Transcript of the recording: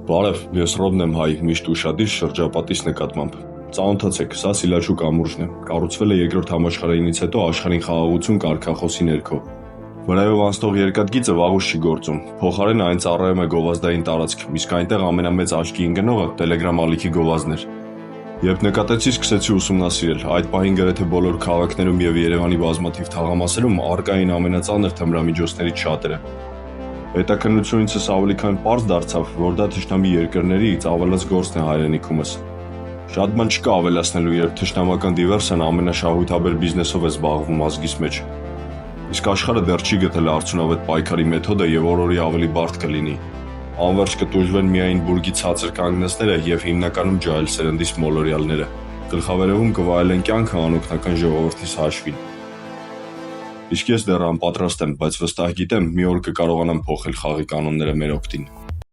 Բարև, ես Ռոբն եմ հայ, միշտ ուշադիր շրջապատիս նկատմամբ։ Ծանոթացեք, սա Սիլաչուկ ամուրժն է, կառուցվել է երկրորդ համաշխարհայինից հետո աշխարհին խաղաղություն կարգախոսի ներքո։ Վրայով անցնող երկաթգիծը վաղուց չի գործում, փոխարենն այն ծառայում է գովազդային տարածք, իսկ այնտեղ ամենամեծ աչքի ընկնողը Telegram ալիքի գովազդն էր։ Երբ նկատեցի, սկսեցի ուսումնասիրել, այդ պահին գրեթե բոլոր քաղաքներում եւ Երևանի բազմաթիվ թաղամասերում առկային ամենածանր թմրամիջոցներից շատերը։ Հետաքննությունիցս ավելի քան պարզ դարձավ, որ դա թշնամի երկրների ծավալած գործն է հայրենիքումս։ Շատ բան չկա ավելացնելու, երբ թշնամական դիվերսիան ամենաշահութաբեր բիզնեսով է զբաղվում ազգիս մեջ։ Իսկ աշխարհը դեռ չի գտել արդյունավետ պայքարի մեթոդը եւ օրորի ավելի բարդ կլինի։ Անverջ կտուժվեն միայն բուրգի ցածր կանգնածները եւ հիմնականում ջահել սերնդիս մոլորյալները։ Գլխավերևում կվայելեն կյանքը անօգնական ժողովրդիս հաշվին։ Իսկ ես դեռ անպատրաստ եմ, բայց վստահ գիտեմ, մի օր կկարողանամ փոխել խաղի կանոնները մեր օգտին։